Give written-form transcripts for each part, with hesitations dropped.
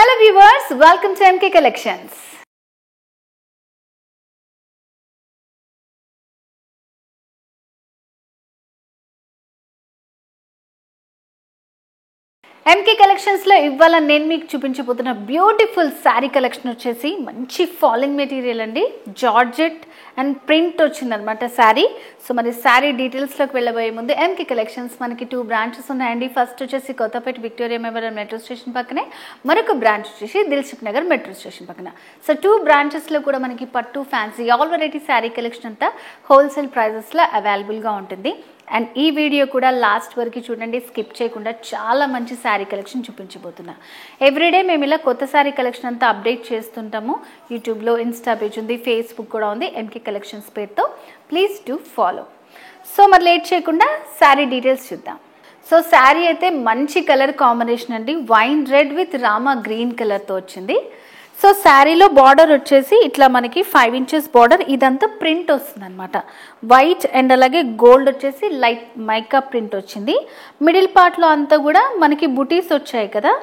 Hello viewers, welcome to MK Collections. MK Collections లో ఇవ్వాల నేను మీకు చూపించబోతున్న బ్యూటిఫుల్ సారీ కలెక్షన్ వచ్చేసి మంచి ఫాలింగ్ మెటీరియల్ అండి, జార్జెట్ అండ్ ప్రింట్ వచ్చిందనమాట సారీ. సో మరి సారీ డీటెయిల్స్లోకి వెళ్ళబోయే ముందు MK Collections మనకి 2 బ్రాంచెస్ ఉన్నాయండి. ఫస్ట్ వచ్చేసి Kothapet Victoria Memorial metro station పక్కనే, మరొక బ్రాంచ్ వచ్చేసి దిల్సుఖ్ నగర్ మెట్రో స్టేషన్ పక్కన. సో 2 బ్రాంచెస్లో కూడా మనకి పట్టు, fancy, all variety sari collection అంతా హోల్సేల్ ప్రైజెస్లో అవైలబుల్గా ఉంటుంది. అండ్ ఈ వీడియో కూడా లాస్ట్ వరకు చూడండి, స్కిప్ చేయకుండా చాలా మంచి శారీ కలెక్షన్ చూపించబోతున్నా. ఎవ్రీడే మేము ఇలా కొత్త శారీ కలెక్షన్ అంతా అప్డేట్ చేస్తుంటాము. యూట్యూబ్లో ఇన్స్టా పేజ్ ఉంది, ఫేస్బుక్ కూడా ఉంది MK Collections పేరుతో. Please do follow. సో మరి లేట్ చేయకుండా శారీ డీటెయిల్స్ చూద్దాం. సో శారీ అయితే మంచి కలర్ కాంబినేషన్ అండి, wine red with Rama green కలర్తో వచ్చింది. సో శారీలో బార్డర్ వచ్చేసి ఇట్లా మనకి 5 inches బార్డర్, ఇదంతా ప్రింట్ వస్తుంది అనమాట. వైట్ అండ్ అలాగే గోల్డ్ వచ్చేసి లైట్ మైకా ప్రింట్ వచ్చింది. మిడిల్ పార్ట్లో అంతా కూడా మనకి బుటీస్ వచ్చాయి కదా.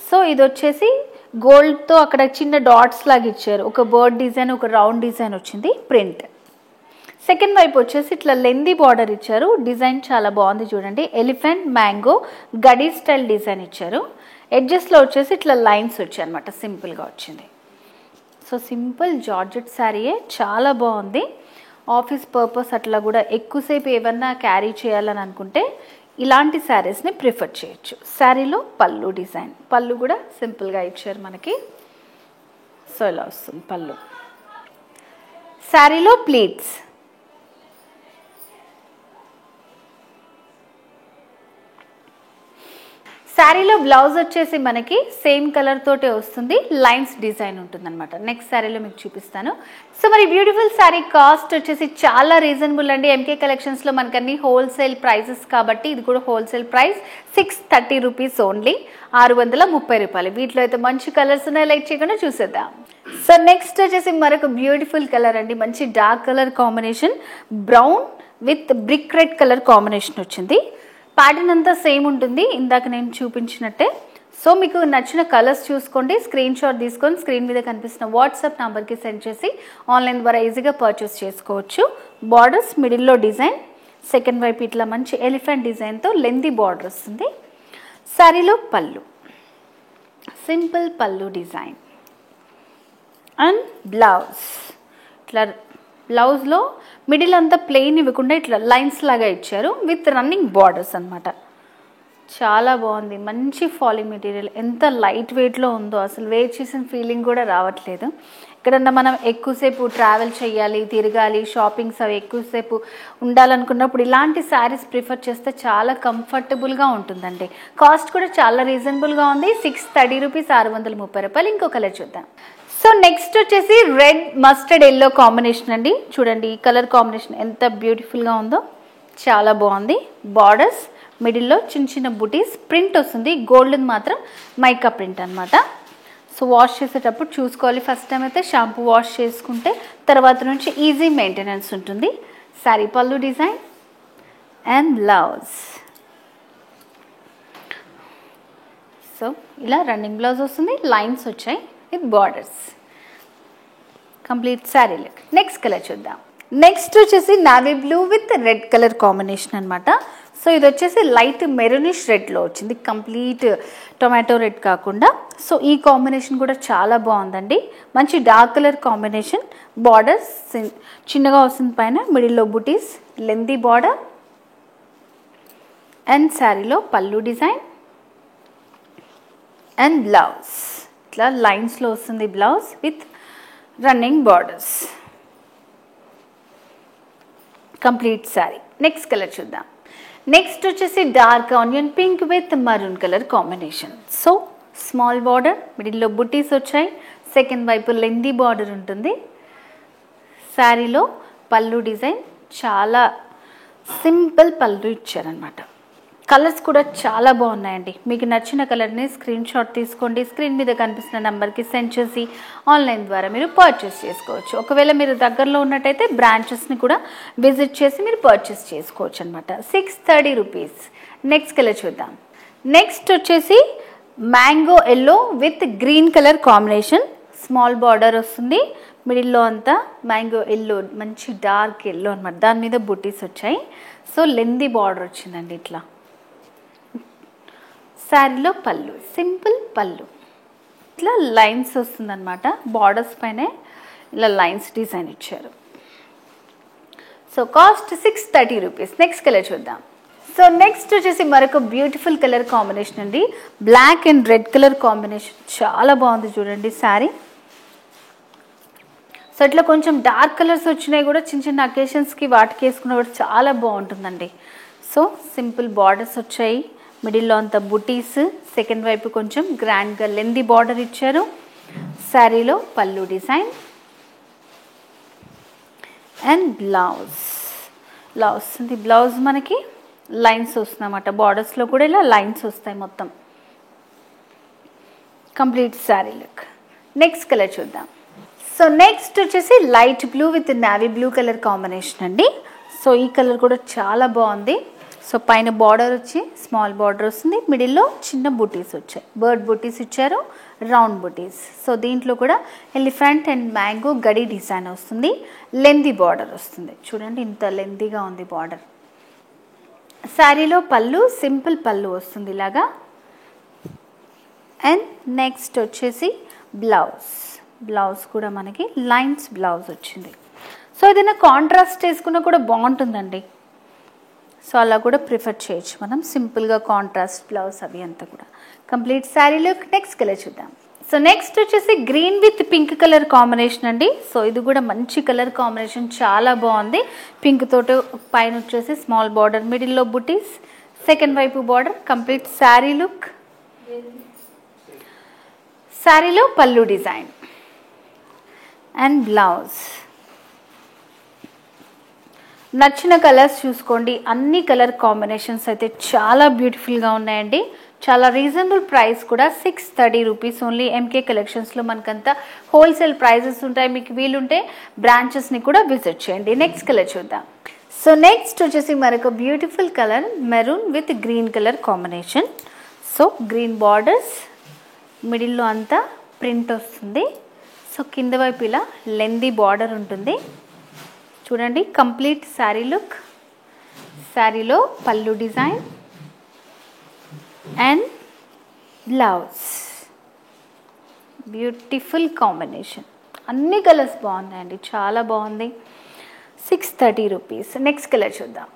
సో ఇది వచ్చేసి గోల్డ్తో అక్కడ చిన్న డాట్స్ లాగా ఇచ్చారు, ఒక బర్డ్ డిజైన్, ఒక రౌండ్ డిజైన్ వచ్చింది ప్రింట్. సెకండ్ వైపు వచ్చేసి ఇట్లా లెందీ బార్డర్ ఇచ్చారు, డిజైన్ చాలా బాగుంది చూడండి. ఎలిఫెంట్, మ్యాంగో, గడి స్టైల్ డిజైన్ ఇచ్చారు. ఎడ్జెస్లో వచ్చేసి ఇట్లా లైన్స్ వచ్చాయి అనమాట, సింపుల్గా వచ్చింది. సో సింపుల్ జార్జెట్ శారీయే, చాలా బాగుంది. ఆఫీస్ పర్పస్ అట్లా కూడా ఎక్కువసేపు ఏమన్నా క్యారీ చేయాలని అనుకుంటే ఇలాంటి శారీస్ని ప్రిఫర్ చేయొచ్చు. శారీలో పళ్ళు డిజైన్, పళ్ళు కూడా సింపుల్గా ఇచ్చారు మనకి. సో ఇలా వస్తుంది పళ్ళు. శారీలో ప్లీట్స్, శారీలో బ్లౌజ్ వచ్చేసి మనకి సేమ్ కలర్ తోటే వస్తుంది, లైన్స్ డిజైన్ ఉంటుంది అనమాట. నెక్స్ట్ శారీలో మీకు చూపిస్తాను. సో మరి బ్యూటిఫుల్ శారీ కాస్ట్ వచ్చేసి చాలా రీజనబుల్ అండి. MK Collectionsలో మనకు అన్ని హోల్సేల్ ప్రైజెస్ కాబట్టి ఇది కూడా హోల్సేల్ ప్రైస్ 630 రూపీస్ ఓన్లీ, 630 రూపాయలు. వీటిలో అయితే మంచి కలర్స్ ఉన్నాయి, లైక్ చేయకుండా చూసేద్దాం. సో నెక్స్ట్ వచ్చేసి మరొక బ్యూటిఫుల్ కలర్ అండి, మంచి dark colour combination, brown with brick red colour combination వచ్చింది. ప్యాటర్న్ అంతా సేమ్ ఉంటుంది ఇందాక నేను చూపించినట్టే. సో మీకు నచ్చిన కలర్స్ చూసుకోండి, స్క్రీన్ షాట్ తీసుకొని స్క్రీన్ మీద కనిపిస్తున్న వాట్సాప్ నెంబర్కి సెండ్ చేసి ఆన్లైన్ ద్వారా ఈజీగా పర్చేస్ చేసుకోవచ్చు. బార్డర్స్ మిడిల్లో డిజైన్, సెకండ్ వైపు ఇట్లా మంచి ఎలిఫెంట్ డిజైన్తో లెందీ బార్డర్ వస్తుంది. శారీలో పళ్ళు, సింపుల్ పళ్ళు డిజైన్ అండ్ బ్లౌజ్. ఇట్లా బ్లౌజ్లో మిడిల్ అంతా ప్లెయిన్ ఇవ్వకుండా ఇట్లా లైన్స్ లాగా ఇచ్చారు విత్ రన్నింగ్ బార్డర్స్ అనమాట. చాలా బాగుంది, మంచి ఫాలింగ్ మెటీరియల్. ఎంత లైట్ వెయిట్లో ఉందో, అసలు వెయిట్ చేసిన ఫీలింగ్ కూడా రావట్లేదు. ఎక్కడన్నా మనం ఎక్కువసేపు ట్రావెల్ చేయాలి, తిరగాలి, షాపింగ్స్ అవి ఎక్కువసేపు ఉండాలనుకున్నప్పుడు ఇలాంటి శారీస్ ప్రిఫర్ చేస్తే చాలా కంఫర్టబుల్గా ఉంటుందండి. కాస్ట్ కూడా చాలా రీజనబుల్గా ఉంది, 630 రూపీస్, 630 రూపాయలు. ఇంకో కలర్ చూద్దాం. సో నెక్స్ట్ వచ్చేసి రెడ్ మస్టర్డ్ ఎల్లో కాంబినేషన్ అండి. చూడండి ఈ కలర్ కాంబినేషన్ ఎంత బ్యూటిఫుల్గా ఉందో, చాలా బాగుంది. బార్డర్స్ మిడిల్లో చిన్న చిన్న బుటీస్, ప్రింట్ వస్తుంది, గోల్డెన్ మాత్రం మైకా ప్రింట్ అనమాట. సో వాష్ చేసేటప్పుడు చూసుకోవాలి, ఫస్ట్ టైం అయితే షాంపూ వాష్ చేసుకుంటే తర్వాత నుంచి ఈజీ మెయింటెనెన్స్ ఉంటుంది. శారీ పళ్ళు డిజైన్ అండ్ బ్లౌజ్. సో ఇలా రన్నింగ్ బ్లౌజ్ వస్తుంది, లైన్స్ వచ్చాయి with borders. Complete sari look. Next colour చూద్దాం. నెక్స్ట్ వచ్చేసి navy blue with red colour combination అనమాట. సో ఇది వచ్చేసి లైట్ మెరూనిష్ రెడ్లో వచ్చింది, కంప్లీట్ టొమాటో రెడ్ కాకుండా. సో ఈ కాంబినేషన్ కూడా చాలా బాగుందండి, మంచి డార్క్ కలర్ కాంబినేషన్. బార్డర్స్ చిన్నగా వస్తుంది, పైన మిడిల్లో బుటీస్, లెందీ బార్డర్ అండ్ శారీలో పళ్ళు డిజైన్ అండ్ బ్లౌజ్. ఇట్లా లైన్స్లో వస్తుంది blouse with running borders. Complete sari. Next colour చూద్దాం. నెక్స్ట్ వచ్చేసి dark onion pink with maroon colour combination. So small border, మిడిల్లో బుటీస్ వచ్చాయి, సెకండ్ వైపు లెందీ బార్డర్ ఉంటుంది. శారీలో పళ్ళు డిజైన్, చాలా సింపుల్ పళ్ళు ఇచ్చారనమాట. కలర్స్ కూడా చాలా బాగున్నాయండి. మీకు నచ్చిన కలర్ని స్క్రీన్ షాట్ తీసుకోండి, స్క్రీన్ మీద కనిపిస్తున్న నెంబర్కి సెండ్ చేసి ఆన్లైన్ ద్వారా మీరు పర్చేస్ చేసుకోవచ్చు. ఒకవేళ మీరు దగ్గరలో ఉన్నట్టయితే బ్రాంచెస్ని కూడా విజిట్ చేసి మీరు పర్చేస్ చేసుకోవచ్చు అనమాట. 630 రూపీస్. నెక్స్ట్ కలర్ చూద్దాం. నెక్స్ట్ వచ్చేసి mango yellow with green colour combination, small border వస్తుంది, మిడిల్లో అంతా మ్యాంగో ఎల్లో, మంచి డార్క్ ఎల్లో అనమాట, దాని మీద బుటీస్ వచ్చాయి. సో లెందీ బార్డర్ వచ్చిందండి ఇట్లా. శారీలో పళ్ళు, సింపుల్ పళ్ళు, ఇట్లా లైన్స్ వస్తుందన్నమాట, బార్డర్స్ పైనే ఇలా లైన్స్ డిజైన్ ఇచ్చారు. So cost 630 rupees. Next colour చూద్దాం. సో నెక్స్ట్ వచ్చేసి మరొక బ్యూటిఫుల్ కలర్ కాంబినేషన్ అండి, black and red colour combination, చాలా బాగుంది చూడండి శారీ. సో ఇట్లా కొంచెం డార్క్ కలర్స్ వచ్చినాయి కూడా, చిన్న చిన్న అకేషన్స్కి వాటికి వేసుకున్న కూడా చాలా బాగుంటుందండి. సో సింపుల్ బార్డర్స్ వచ్చాయి, మిడిల్లో అంతా బుటీస్, సెకండ్ వైపు కొంచెం గ్రాండ్గా లెందీ బార్డర్ ఇచ్చారు. శారీలో పళ్ళు డిజైన్ అండ్ బ్లౌజ్ వస్తుంది. బ్లౌజ్ మనకి లైన్స్ వస్తుందన్నమాట, బార్డర్స్లో కూడా ఇలా లైన్స్ వస్తాయి మొత్తం. Complete sari look. Next colour చూద్దాం. సో నెక్స్ట్ వచ్చేసి light blue with navy blue colour combination అండి. సో ఈ కలర్ కూడా చాలా బాగుంది. సో పైన బార్డర్ వచ్చి స్మాల్ బార్డర్ వస్తుంది, మిడిల్లో చిన్న బుటీస్ వచ్చాయి, బర్డ్ బుటీస్ ఇచ్చారు, రౌండ్ బుటీస్. సో దీంట్లో కూడా ఎలిఫెంట్ అండ్ మ్యాంగో గడి డిజైన్ వస్తుంది, లెందీ బార్డర్ వస్తుంది. చూడండి ఇంత లెందీగా ఉంది బార్డర్. శారీలో పళ్ళు సింపుల్ పళ్ళు వస్తుంది ఇలాగా. అండ్ నెక్స్ట్ వచ్చేసి బ్లౌజ్ కూడా మనకి లైన్స్ బ్లౌజ్ వచ్చింది. సో ఏదైనా కాంట్రాస్ట్ వేసుకున్నా కూడా బాగుంటుందండి. సో అలా కూడా ప్రిఫర్ చేయొచ్చు మనం, సింపుల్గా కాంట్రాస్ట్ బ్లౌజ్ అవి అంతా కూడా. Complete sari look. Next colour చూద్దాం. సో నెక్స్ట్ వచ్చేసి green with pink colour combination అండి. సో ఇది కూడా మంచి కలర్ కాంబినేషన్, చాలా బాగుంది. పింక్ తోటి పైన వచ్చేసి స్మాల్ బార్డర్, మిడిల్లో బుటీస్, సెకండ్ వైపు బార్డర్. Complete sari look. శారీలో పళ్ళు డిజైన్ అండ్ బ్లౌజ్. నచ్చిన కలర్స్ చూసుకోండి, అన్ని కలర్ కాంబినేషన్స్ అయితే చాలా బ్యూటిఫుల్గా ఉన్నాయండి. చాలా రీజనబుల్ ప్రైస్ కూడా, 630 రూపీస్ ఓన్లీ. ఎంకే కలెక్షన్స్లో మనకంతా హోల్సేల్ ప్రైజెస్ ఉంటాయి. మీకు వీలుంటే బ్రాంచెస్ని కూడా విజిట్ చేయండి. నెక్స్ట్ కలర్ చూద్దాం. సో నెక్స్ట్ వచ్చేసి మరొక beautiful colour, maroon with green colour combination. So green borders, మిడిల్లో అంతా ప్రింట్ వస్తుంది. సో కింద వైపు ఇలా లెందీ బార్డర్ ఉంటుంది చూడండి. Complete sari look. శారీలో పళ్ళు design and blouse. Beautiful combination, అన్ని కలర్స్ బాగున్నాయండి, చాలా బాగుంది. 630 రూపీస్. నెక్స్ట్ కలర్ చూద్దాం.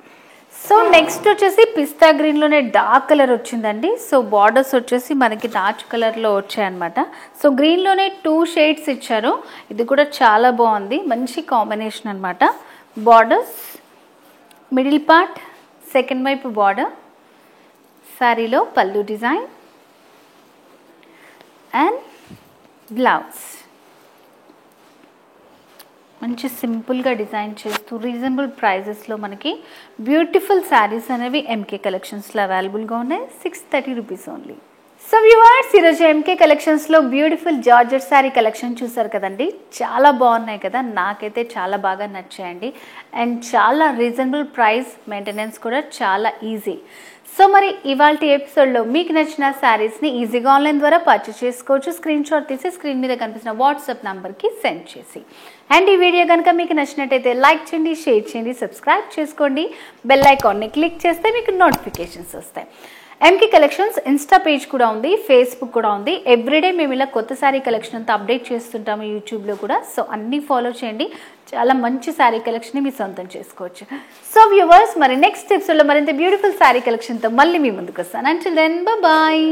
సో నెక్స్ట్ వచ్చేసి పిస్తా గ్రీన్లోనే డార్క్ కలర్ వచ్చిందండి. సో బార్డర్స్ వచ్చేసి మనకి డార్క్ కలర్లో వచ్చాయన్నమాట. సో గ్రీన్లోనే 2 షేడ్స్ ఇచ్చారు. ఇది కూడా చాలా బాగుంది, మంచి కాంబినేషన్ అనమాట. బార్డర్స్, మిడిల్ పార్ట్, సెకండ్ వైపు బార్డర్, శారీలో పళ్ళు డిజైన్ అండ్ బ్లౌజ్. మంచి సింపుల్గా డిజైన్ చేస్తూ రీజనబుల్ ప్రైజెస్లో మనకి బ్యూటిఫుల్ శారీస్ అనేవి ఎంకే కలెక్షన్స్లో అవైలబుల్గా ఉన్నాయి. 630 రూపీస్ ఓన్లీ. సో వ్యూవర్స్, ఈరోజు ఎంకే కలెక్షన్స్లో బ్యూటిఫుల్ జార్జెట్ శారీ కలెక్షన్ చూసారు కదండి, చాలా బాగున్నాయి కదా, నాకైతే చాలా బాగా నచ్చాయండి. అండ్ చాలా రీజనబుల్ ప్రైస్, మెయింటెనెన్స్ కూడా చాలా ఈజీ. సో మరి ఇవాళ ఎపిసోడ్లో మీకు నచ్చిన శారీస్ని ఈజీగా ఆన్లైన్ ద్వారా పర్చేస్ చేసుకోవచ్చు. స్క్రీన్ షాట్ తీసి స్క్రీన్ మీద కనిపిస్తున్న వాట్సాప్ నెంబర్కి సెండ్ చేసి. అండ్ ఈ వీడియో కనుక మీకు నచ్చినట్టయితే లైక్ చేయండి, షేర్ చేయండి, సబ్స్క్రైబ్ చేసుకోండి. బెల్ ఐకాన్ని క్లిక్ చేస్తే మీకు నోటిఫికేషన్స్ వస్తాయి. ఎంకే కలెక్షన్స్ ఇన్స్టా పేజ్ కూడా ఉంది, ఫేస్బుక్ కూడా ఉంది. ఎవ్రీడే మేము ఇలా కొత్త శారీ కలెక్షన్ అంతా అప్డేట్ చేస్తుంటాము యూట్యూబ్లో కూడా. సో అన్నీ ఫాలో చేయండి, చాలా మంచి శారీ కలెక్షన్ మీ సొంతం చేసుకోవచ్చు. సో వ్యూవర్స్, మరి నెక్స్ట్ ఎపిసోడ్లో మరింత బ్యూటిఫుల్ శారీ కలెక్షన్తో మళ్ళీ మీ ముందుకు వస్తాను. Until then bye.